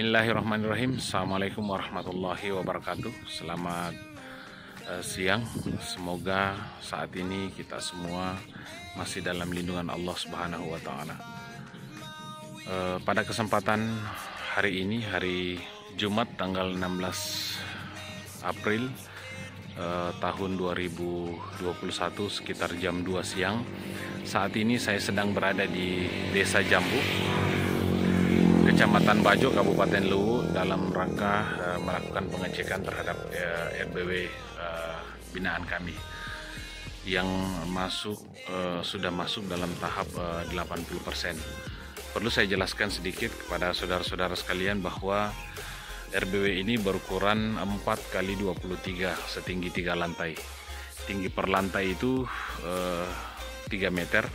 Bismillahirrahmanirrahim. Assalamualaikum warahmatullahi wabarakatuh. Selamat siang. Semoga saat ini kita semua masih dalam lindungan Allah Subhanahu wa Ta'ala. Pada kesempatan hari ini, hari Jumat tanggal 16 April tahun 2021, sekitar jam 2 siang. Saat ini saya sedang berada di Desa Jambu, Kecamatan Bajo, Kabupaten Luwu, dalam rangka melakukan pengecekan terhadap RBW binaan kami yang sudah masuk dalam tahap 80%. Perlu saya jelaskan sedikit kepada saudara-saudara sekalian bahwa RBW ini berukuran 4x23 setinggi 3 lantai. Tinggi per lantai itu 3 meter.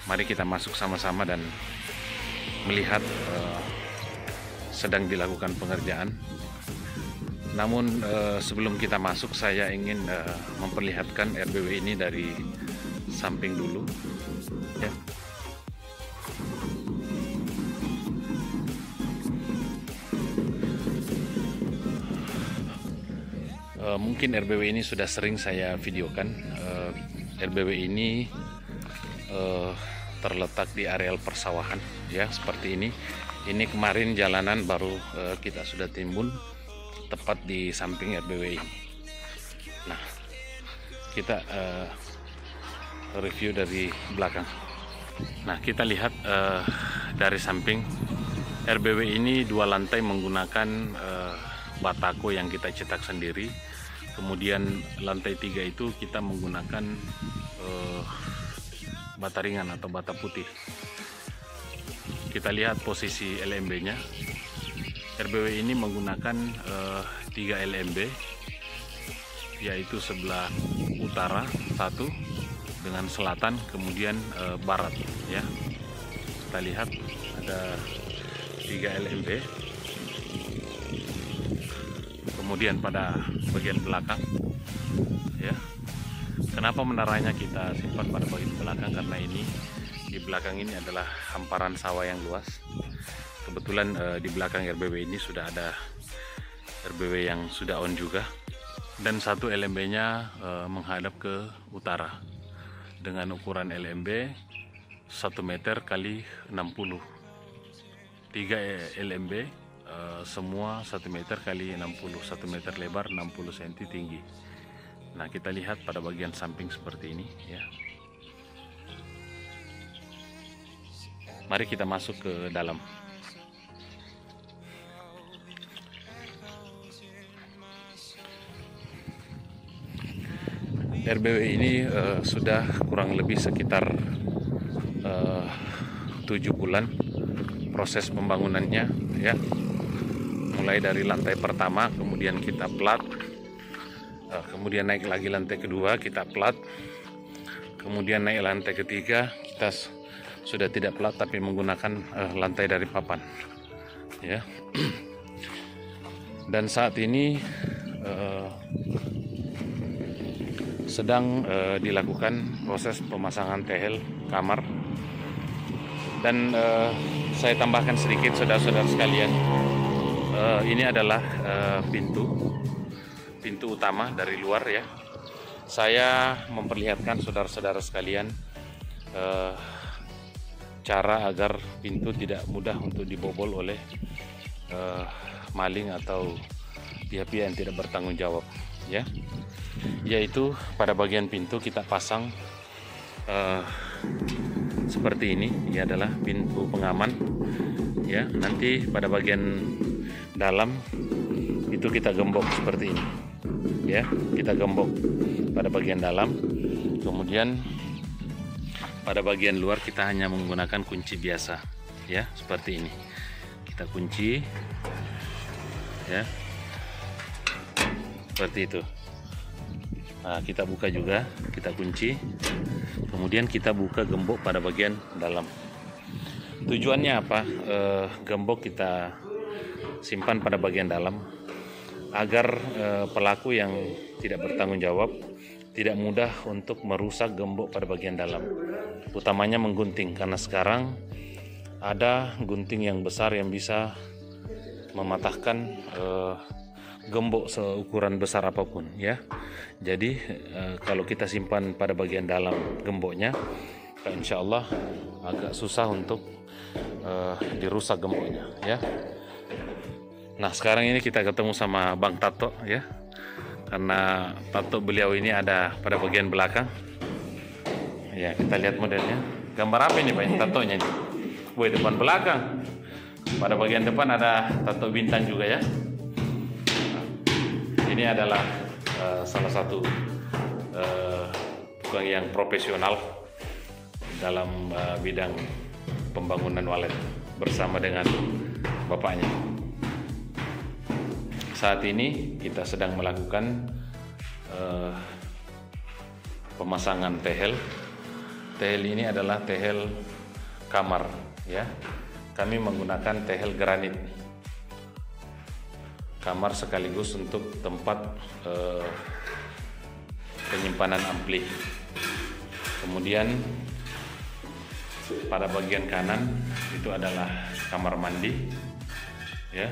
Mari kita masuk sama-sama dan melihat sedang dilakukan pengerjaan. Namun sebelum kita masuk, saya ingin memperlihatkan RBW ini dari samping dulu, ya. Mungkin RBW ini sudah sering saya videokan. RBW ini terletak di areal persawahan, ya, seperti ini. Ini kemarin jalanan baru kita sudah timbun tepat di samping RBW ini. Nah, kita review dari belakang. Nah, kita lihat dari samping RBW ini 2 lantai menggunakan batako yang kita cetak sendiri. Kemudian lantai 3 itu kita menggunakan bata ringan atau bata putih. Kita lihat posisi LMB-nya. RBW ini menggunakan 3 LMB, yaitu sebelah utara 1 dengan selatan, kemudian barat, ya. Kita lihat ada 3 LMB. Kemudian pada bagian belakang, ya. Kenapa menaranya kita simpan pada bagian belakang? Karena ini di belakang ini adalah hamparan sawah yang luas. Kebetulan di belakang RBW ini sudah ada RBW yang sudah on juga, dan 1 LMB-nya menghadap ke utara dengan ukuran LMB 1 meter kali 60. 3 LMB semua 1 meter kali 60, 1 meter lebar, 60 cm tinggi. Nah, kita lihat pada bagian samping seperti ini, ya. Mari kita masuk ke dalam. RBW ini sudah kurang lebih sekitar 7 bulan proses pembangunannya, ya. Mulai dari lantai pertama, kemudian kita plat, kemudian naik lagi lantai kedua, kita plat, kemudian naik lantai ketiga, kita sudah tidak plat tapi menggunakan lantai dari papan, ya. Dan saat ini sedang dilakukan proses pemasangan tehel kamar. Dan saya tambahkan sedikit, saudara-saudara sekalian, ini adalah pintu utama dari luar, ya. Saya memperlihatkan saudara-saudara sekalian cara agar pintu tidak mudah untuk dibobol oleh maling atau pihak-pihak yang tidak bertanggung jawab, ya. Yaitu pada bagian pintu kita pasang seperti ini. Ini adalah pintu pengaman, ya. Nanti pada bagian dalam itu kita gembok seperti ini, ya. Kita gembok pada bagian dalam, kemudian pada bagian luar kita hanya menggunakan kunci biasa, ya, seperti ini. Kita kunci, ya, seperti itu. Nah, kita buka juga, kita kunci, kemudian kita buka gembok pada bagian dalam. Tujuannya apa? Gembok kita simpan pada bagian dalam agar pelaku yang tidak bertanggung jawab tidak mudah untuk merusak gembok pada bagian dalam, utamanya menggunting, karena sekarang ada gunting yang besar yang bisa mematahkan gembok seukuran besar apapun ya. Jadi kalau kita simpan pada bagian dalam gemboknya, insya Allah agak susah untuk dirusak gemboknya ya. Nah sekarang ini kita ketemu sama Bang Tato ya, karena tato beliau ini ada pada bagian belakang ya. Kita lihat modelnya. Gambar apa ini Pak tatonya ini? Woi, depan belakang. Pada bagian depan ada tato bintang juga ya. Nah, ini adalah salah satu tukang yang profesional dalam bidang pembangunan walet bersama dengan bapaknya. Saat ini kita sedang melakukan pemasangan tehel. Tehel ini adalah tehel kamar ya. Kami menggunakan tehel granit kamar sekaligus untuk tempat penyimpanan ampli. Kemudian pada bagian kanan itu adalah kamar mandi ya.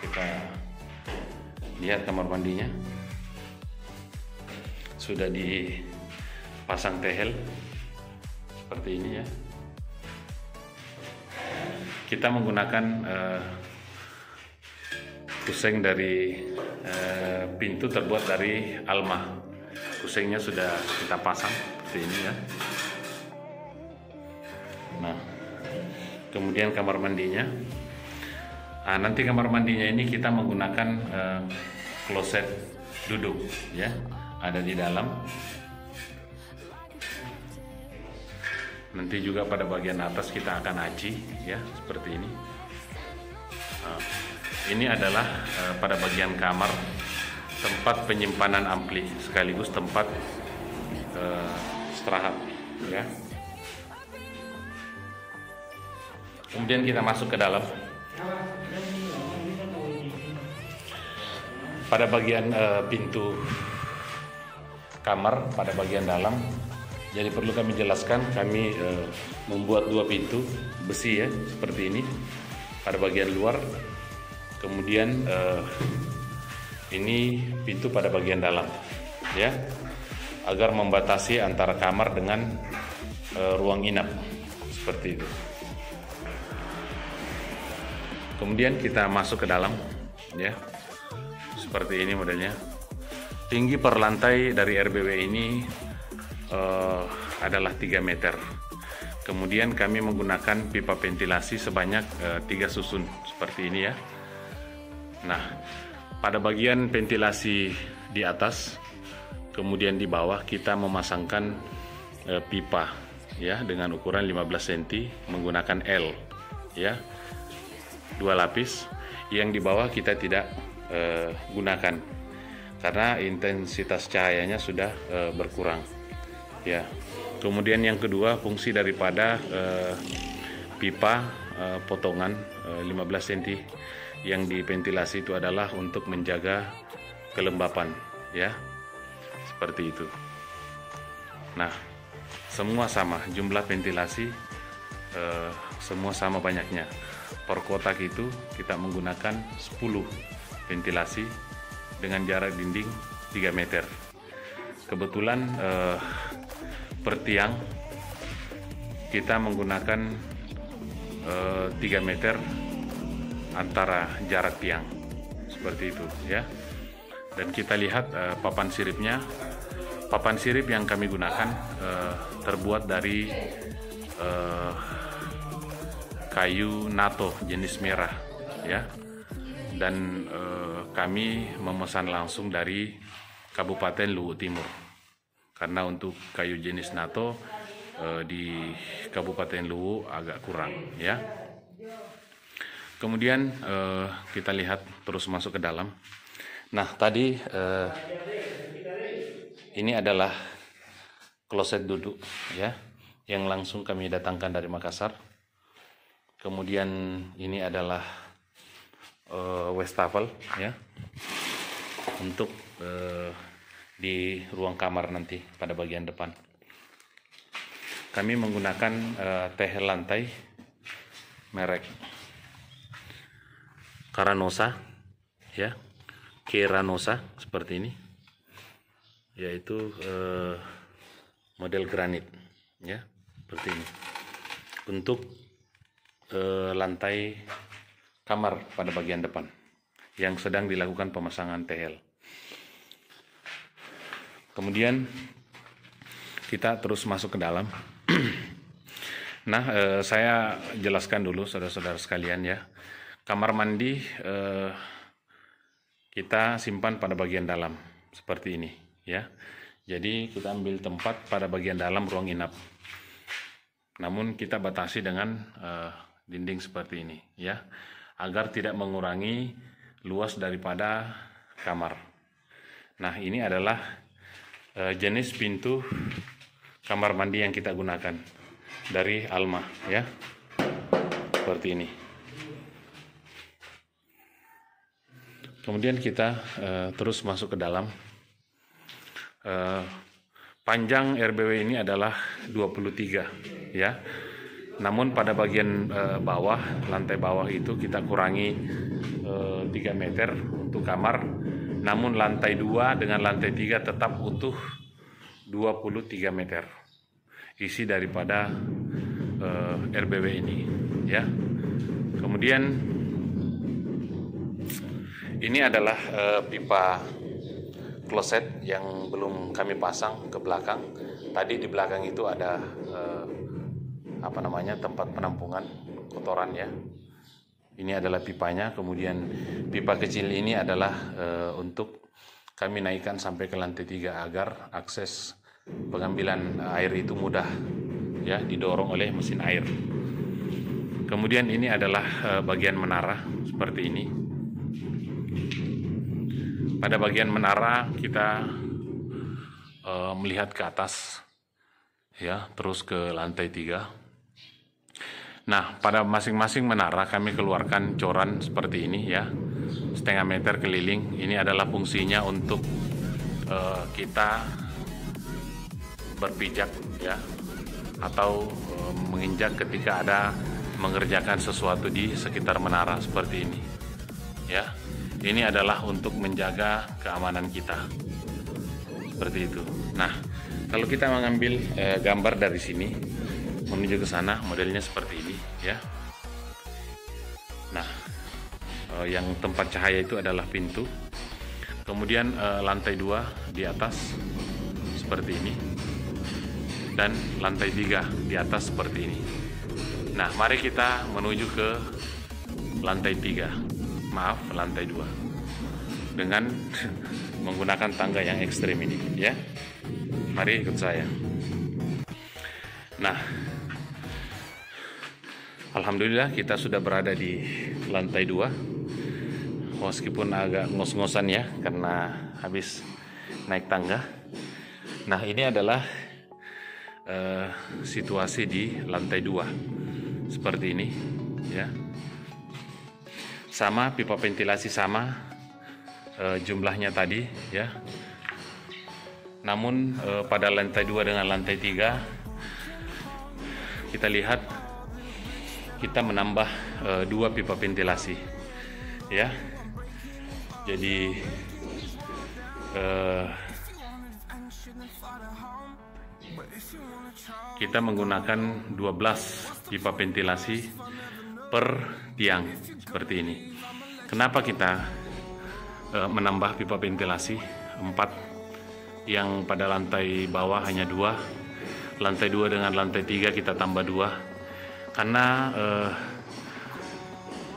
Kita lihat kamar mandinya sudah dipasang tehel seperti ini ya. Kita menggunakan kuseng dari pintu terbuat dari alma. Kusengnya sudah kita pasang seperti ini ya. Nah, kemudian kamar mandinya. Nah, nanti kamar mandinya ini kita menggunakan kloset duduk ya, ada di dalam. Nanti juga pada bagian atas kita akan aci ya, seperti ini. Nah, ini adalah pada bagian kamar tempat penyimpanan ampli sekaligus tempat istirahat ya. Kemudian kita masuk ke dalam. Pada bagian pintu kamar pada bagian dalam, jadi perlu kami jelaskan, kami membuat dua pintu besi ya, seperti ini pada bagian luar. Kemudian ini pintu pada bagian dalam ya, agar membatasi antara kamar dengan ruang inap seperti itu. Kemudian kita masuk ke dalam ya, seperti ini modelnya. Tinggi per lantai dari RBW ini adalah 3 meter. Kemudian kami menggunakan pipa ventilasi sebanyak 3 susun seperti ini ya. Nah, pada bagian ventilasi di atas, kemudian di bawah kita memasangkan pipa ya dengan ukuran 15 cm menggunakan L ya, 2 lapis. Yang di bawah kita tidak gunakan karena intensitas cahayanya sudah berkurang ya. Kemudian yang kedua, fungsi daripada pipa potongan 15 cm yang diventilasi itu adalah untuk menjaga kelembapan ya, seperti itu. Nah, semua sama jumlah ventilasi, semua sama banyaknya. Per kotak itu kita menggunakan 10 ventilasi dengan jarak dinding 3 meter. Kebetulan per tiang kita menggunakan 3 meter antara jarak tiang seperti itu ya. Dan kita lihat papan siripnya. Papan sirip yang kami gunakan terbuat dari kayu nato jenis merah ya. Dan kami memesan langsung dari Kabupaten Luwu Timur, karena untuk kayu jenis nato di Kabupaten Luwu agak kurang ya. Kemudian kita lihat terus masuk ke dalam. Nah tadi ini adalah kloset duduk ya, yang langsung kami datangkan dari Makassar. Kemudian ini adalah wastafel ya, untuk di ruang kamar nanti pada bagian depan. Kami menggunakan tehel lantai merek Caranosa, ya, Keranosa seperti ini, yaitu model granit, ya, seperti ini. Untuk lantai kamar pada bagian depan yang sedang dilakukan pemasangan TL. Kemudian kita terus masuk ke dalam. Nah, saya jelaskan dulu saudara-saudara sekalian ya. Kamar mandi kita simpan pada bagian dalam seperti ini ya. Jadi kita ambil tempat pada bagian dalam ruang inap. Namun kita batasi dengan dinding seperti ini ya, agar tidak mengurangi luas daripada kamar. Nah, ini adalah jenis pintu kamar mandi yang kita gunakan dari Alma ya, seperti ini. Kemudian kita terus masuk ke dalam. Panjang RBW ini adalah 23 ya. Namun pada bagian bawah, lantai bawah itu kita kurangi 3 meter untuk kamar. Namun lantai 2 dengan lantai 3 tetap utuh 23 meter isi daripada RBW ini ya. Kemudian ini adalah pipa kloset yang belum kami pasang ke belakang. Tadi di belakang itu ada tempat penampungan kotoran ya. Ini adalah pipanya. Kemudian pipa kecil ini adalah untuk kami naikkan sampai ke lantai 3 agar akses pengambilan air itu mudah ya, didorong oleh mesin air. Kemudian ini adalah bagian menara seperti ini. Pada bagian menara kita melihat ke atas ya, terus ke lantai 3. Nah, pada masing-masing menara kami keluarkan coran seperti ini ya, setengah meter keliling. Ini adalah fungsinya untuk kita berpijak ya, atau menginjak ketika ada mengerjakan sesuatu di sekitar menara seperti ini ya. Ini adalah untuk menjaga keamanan kita seperti itu. Nah, kalau kita mengambil gambar dari sini menuju ke sana, modelnya seperti ini ya. Nah, yang tempat cahaya itu adalah pintu. Kemudian lantai 2 di atas seperti ini, dan lantai 3 di atas seperti ini. Nah, mari kita menuju ke lantai 2 dengan menggunakan tangga yang ekstrim ini ya. Mari ikut saya. Nah, alhamdulillah kita sudah berada di lantai 2, meskipun agak ngos-ngosan ya karena habis naik tangga. Nah, ini adalah situasi di lantai 2 seperti ini ya. Sama, pipa ventilasi sama jumlahnya tadi ya. Namun pada lantai 2 dengan lantai 3 kita lihat kita menambah 2 pipa ventilasi ya. Jadi kita menggunakan 12 pipa ventilasi per tiang seperti ini. Kenapa kita menambah pipa ventilasi 4, yang pada lantai bawah hanya 2, lantai 2 dengan lantai 3 kita tambah 2, karena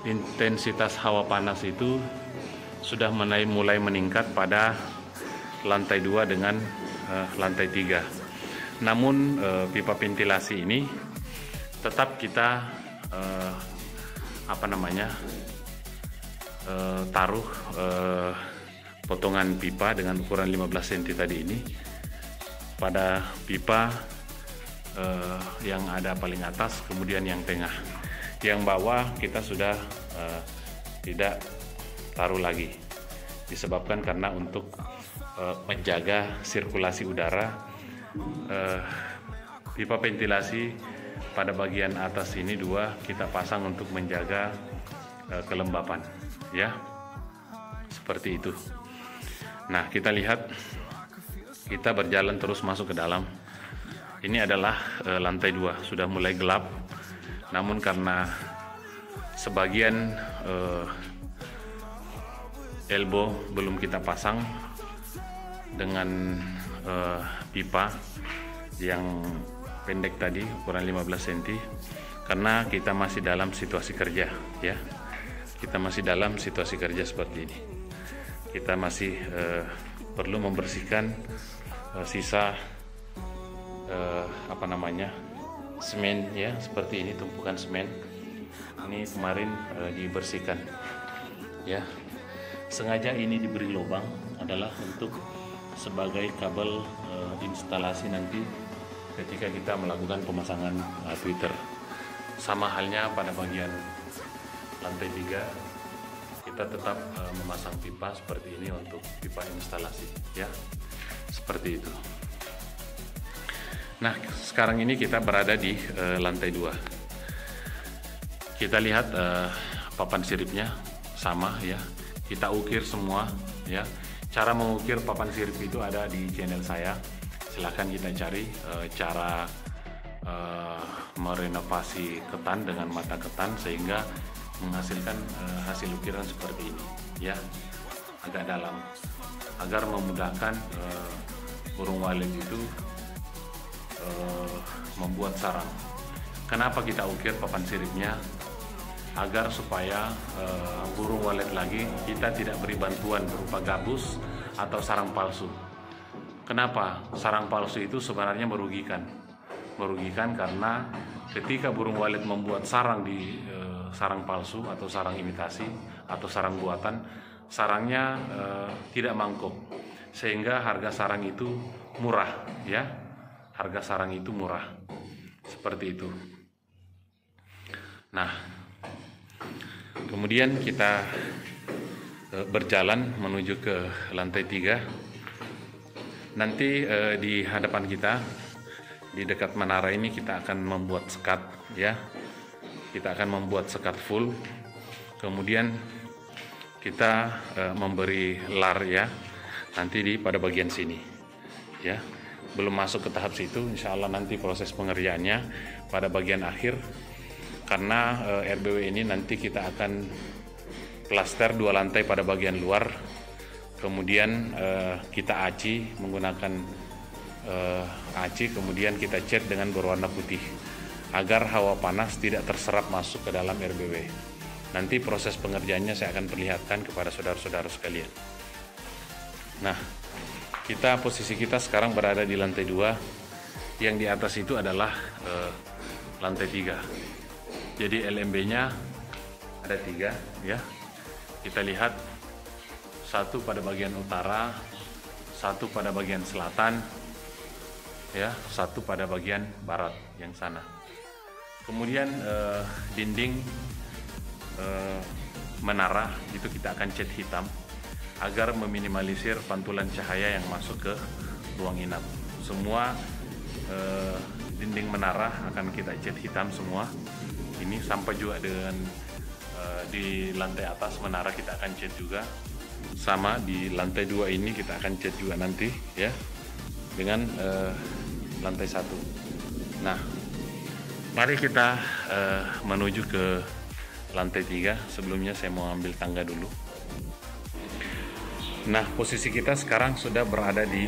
intensitas hawa panas itu sudah mulai meningkat pada lantai 2 dengan lantai 3. Namun pipa ventilasi ini tetap kita taruh potongan pipa dengan ukuran 15 cm tadi ini pada pipa yang ada paling atas, kemudian yang tengah. Yang bawah kita sudah tidak taruh lagi, disebabkan karena untuk menjaga sirkulasi udara. Pipa ventilasi pada bagian atas ini 2 kita pasang untuk menjaga kelembapan, ya, seperti itu. Nah, kita lihat, kita berjalan terus masuk ke dalam. Ini adalah lantai 2, sudah mulai gelap, namun karena sebagian elbow belum kita pasang dengan pipa yang pendek tadi, ukuran 15 cm, karena kita masih dalam situasi kerja, ya. Kita masih dalam situasi kerja seperti ini. Kita masih perlu membersihkan sisa semen, ya, seperti ini, tumpukan semen. Ini kemarin dibersihkan, ya. Sengaja ini diberi lubang adalah untuk sebagai kabel instalasi nanti ketika kita melakukan pemasangan Twitter. Sama halnya pada bagian lantai 3, kita tetap memasang pipa seperti ini untuk pipa instalasi, ya, seperti itu. Nah, sekarang ini kita berada di lantai 2. Kita lihat papan siripnya sama, ya. Kita ukir semua, ya. Cara mengukir papan sirip itu ada di channel saya. Silahkan kita cari cara merenovasi ketan dengan mata ketan sehingga menghasilkan hasil ukiran seperti ini, ya, agak dalam, agar memudahkan burung walet itu membuat sarang. Kenapa kita ukir papan siripnya? Agar supaya burung walet lagi kita tidak beri bantuan berupa gabus atau sarang palsu. Kenapa? Sarang palsu itu sebenarnya merugikan karena ketika burung walet membuat sarang di sarang palsu atau sarang imitasi atau sarang buatan, sarangnya tidak mangkok, sehingga harga sarang itu murah, ya. Harga sarang itu murah, seperti itu. Nah, kemudian kita berjalan menuju ke lantai 3. Nanti di hadapan kita, di dekat menara ini, kita akan membuat sekat, ya. Kita akan membuat sekat full. Kemudian kita memberi lar, ya, nanti pada bagian sini, ya. Belum masuk ke tahap situ, insya Allah nanti proses pengerjaannya pada bagian akhir. Karena RBW ini nanti kita akan plaster 2 lantai pada bagian luar, kemudian kita aci menggunakan aci, kemudian kita cat dengan berwarna putih agar hawa panas tidak terserap masuk ke dalam RBW. Nanti proses pengerjaannya saya akan perlihatkan kepada saudara-saudara sekalian. Nah, posisi kita sekarang berada di lantai 2, yang di atas itu adalah lantai 3. Jadi LMB-nya ada 3, ya. Kita lihat, 1 pada bagian utara, 1 pada bagian selatan, ya, 1 pada bagian barat yang sana. Kemudian dinding menara itu kita akan cat hitam agar meminimalisir pantulan cahaya yang masuk ke ruang inap. Semua dinding menara akan kita cat hitam semua. Ini sampai juga dengan di lantai atas menara kita akan cat juga. Sama di lantai 2 ini kita akan cat juga nanti, ya, dengan lantai 1. Nah, mari kita menuju ke lantai 3. Sebelumnya saya mau ambil tangga dulu. Nah, posisi kita sekarang sudah berada di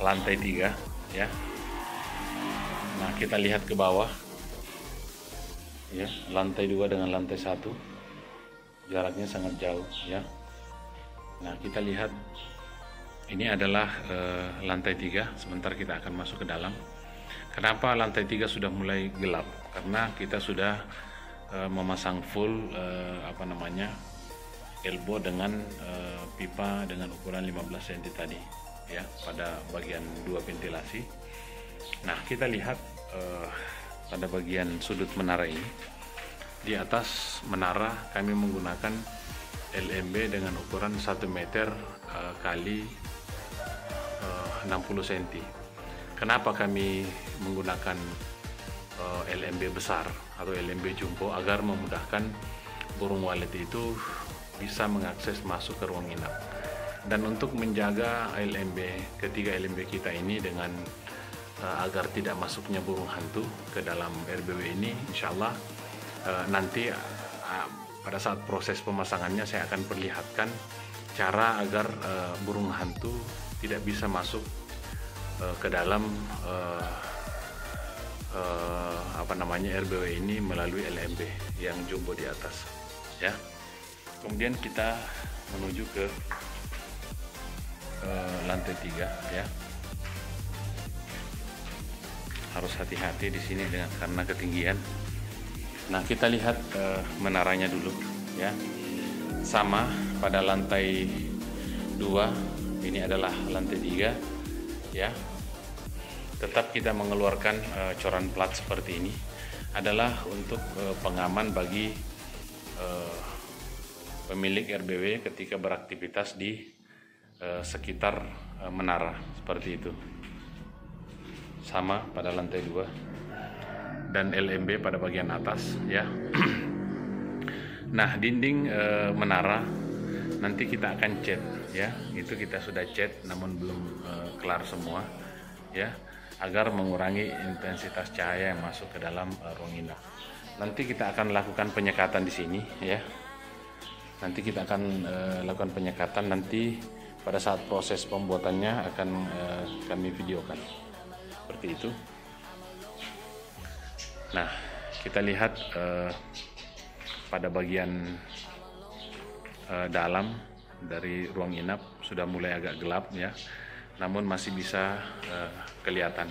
lantai 3, ya. Nah, kita lihat ke bawah, ya, lantai 2 dengan lantai 1 jaraknya sangat jauh, ya. Nah, kita lihat ini adalah lantai 3. Sebentar kita akan masuk ke dalam. Kenapa lantai 3 sudah mulai gelap? Karena kita sudah memasang full elbow dengan pipa dengan ukuran 15 cm tadi, ya, pada bagian 2 ventilasi. Nah, kita lihat pada bagian sudut menara ini. Di atas menara kami menggunakan LMB dengan ukuran 1 meter kali 60 cm. Kenapa kami menggunakan LMB besar atau LMB jumbo? Agar memudahkan burung walet itu bisa mengakses masuk ke ruang inap. Dan untuk menjaga LMB, ketiga LMB kita ini dengan agar tidak masuknya burung hantu ke dalam RBW ini, insya Allah nanti pada saat proses pemasangannya saya akan perlihatkan cara agar burung hantu tidak bisa masuk ke dalam RBW ini melalui LMB yang jumbo di atas, ya. Kemudian kita menuju ke lantai 3, ya. Harus hati-hati di sini karena ketinggian. Nah, kita lihat menaranya dulu, ya. Sama pada lantai 2, ini adalah lantai 3, ya. Tetap kita mengeluarkan coran plat seperti ini adalah untuk pengaman bagi pemilik RBW ketika beraktivitas di sekitar menara, seperti itu. Sama pada lantai 2 dan LMB pada bagian atas, ya. Nah, dinding menara nanti kita akan cat, ya. Itu kita sudah cat namun belum kelar semua, ya, agar mengurangi intensitas cahaya yang masuk ke dalam ruang inap. Nanti kita akan lakukan penyekatan di sini, ya. Nanti kita akan lakukan penyekatan, nanti pada saat proses pembuatannya akan kami videokan, seperti itu. Nah, kita lihat pada bagian dalam dari ruang inap sudah mulai agak gelap, ya, namun masih bisa kelihatan.